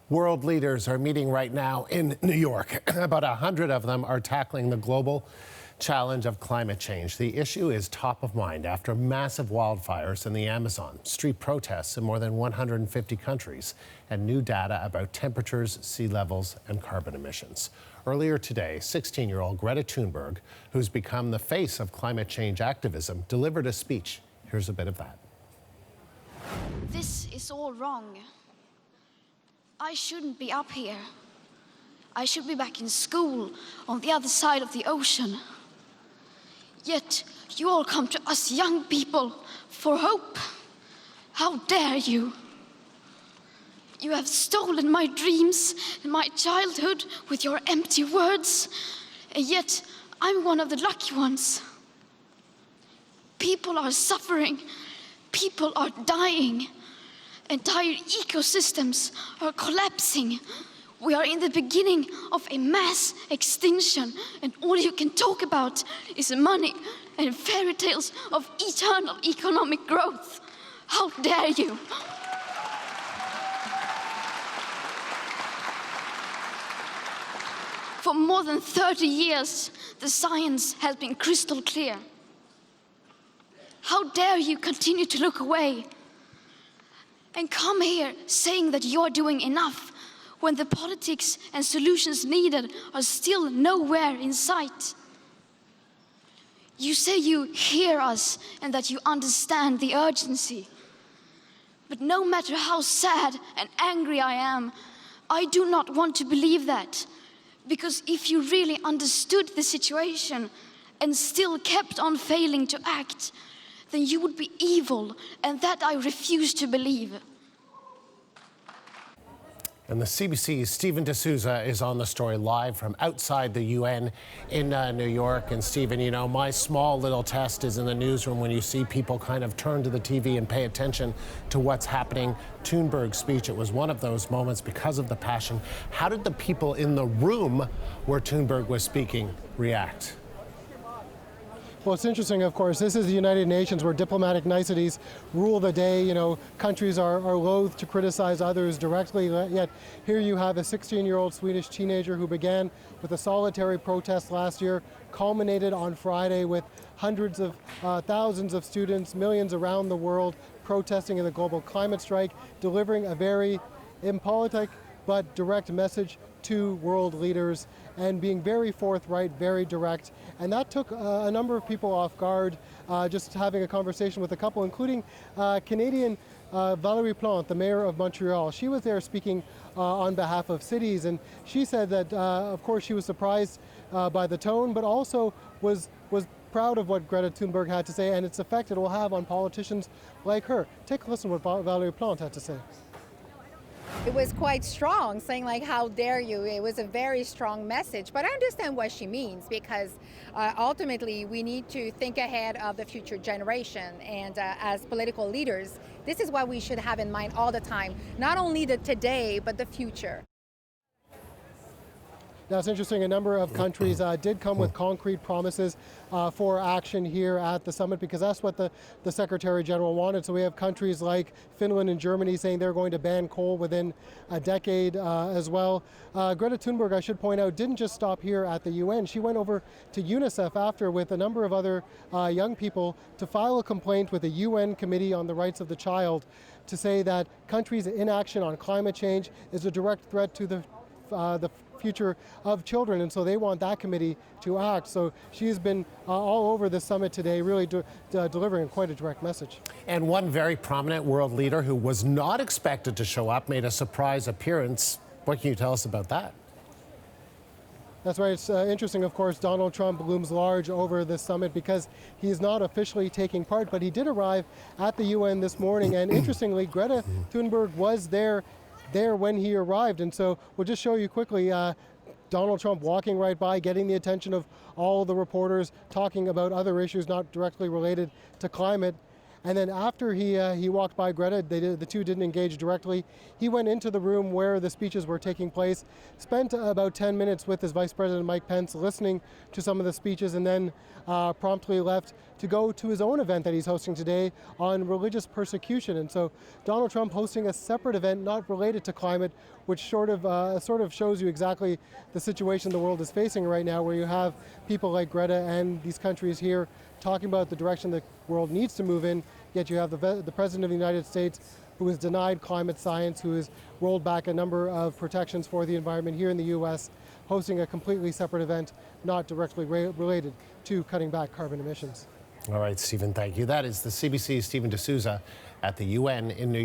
World leaders are meeting right now in New York. About 100 of them are tackling the global challenge of climate change. The issue is top of mind after massive wildfires in the Amazon, street protests in more than 150 countries, and new data about temperatures, sea levels, and carbon emissions. Earlier today, 16-year-old Greta Thunberg, who's become the face of climate change activism, delivered a speech. Here's a bit of that. This is all wrong. I shouldn't be up here. I should be back in school on the other side of the ocean. Yet you all come to us young people for hope. How dare you? You have stolen my dreams and my childhood with your empty words, and yet I'm one of the lucky ones. People are suffering. People are dying. Entire ecosystems are collapsing. We are in the beginning of a mass extinction, and all you can talk about is money and fairy tales of eternal economic growth. How dare you? For more than 30 years, the science has been crystal clear. How dare you continue to look away and come here saying that you're doing enough when the politics and solutions needed are still nowhere in sight? You say you hear us and that you understand the urgency. But no matter how sad and angry I am, I do not want to believe that. Because if you really understood the situation and still kept on failing to act, then you would be evil, and that I refuse to believe. And the CBC's Stephen D'Souza is on the story live from outside the UN in New York. And Stephen, you know, my small little test is in the newsroom when you see people kind of turn to the TV and pay attention to what's happening. Thunberg's speech, it was one of those moments because of the passion. How did the people in the room where Thunberg was speaking react? Well, it's interesting, of course. This is the United Nations where diplomatic niceties rule the day. You know, countries are loath to criticize others directly, yet here you have a 16-year-old Swedish teenager who began with a solitary protest last year, culminated on Friday with hundreds of thousands of students, millions around the world protesting in the global climate strike, delivering a very impolitic but direct message to world leaders and being very forthright, very direct. And that took a number of people off guard, just having a conversation with a couple, including Canadian Valérie Plante, the mayor of Montreal. She was there speaking on behalf of cities, and she said that, of course, she was surprised by the tone, but also was proud of what Greta Thunberg had to say and its effect it will have on politicians like her. Take a listen to what Valérie Plante had to say. It was quite strong, saying like, how dare you? It was a very strong message, but I understand what she means because ultimately we need to think ahead of the future generation, and as political leaders, this is what we should have in mind all the time, not only the today, but the future. Now, it's interesting, a number of countries did come with concrete promises for action here at the summit because that's what the Secretary General wanted. So we have countries like Finland and Germany saying they're going to ban coal within a decade as well. Greta Thunberg, I should point out, didn't just stop here at the UN. She went over to UNICEF after with a number of other young people to file a complaint with the UN Committee on the Rights of the Child to say that countries' inaction on climate change is a direct threat to the future of children, and so they want that committee to act. So she has been all over the summit today, really delivering quite a direct message. And one very prominent world leader who was not expected to show up made a surprise appearance. What can you tell us about that? That's right. It's interesting, of course, Donald Trump looms large over this summit because he's not officially taking part, but he did arrive at the UN this morning, and interestingly, Greta Thunberg was there when he arrived. And so we'll just show you quickly Donald Trump walking right by, getting the attention of all the reporters, talking about other issues not directly related to climate. And then after he walked by Greta, the two didn't engage directly. He went into the room where the speeches were taking place, spent about 10 minutes with his Vice President Mike Pence listening to some of the speeches, and then promptly left to go to his own event that he's hosting today on religious persecution. And so Donald Trump hosting a separate event not related to climate which sort of shows you exactly the situation the world is facing right now, where you have people like Greta and these countries here talking about the direction the world needs to move in, yet you have the President of the United States who has denied climate science, who has rolled back a number of protections for the environment here in the U.S., hosting a completely separate event not directly related to cutting back carbon emissions. All right, Stephen, thank you. That is the CBC's Stephen D'Souza at the UN in New York.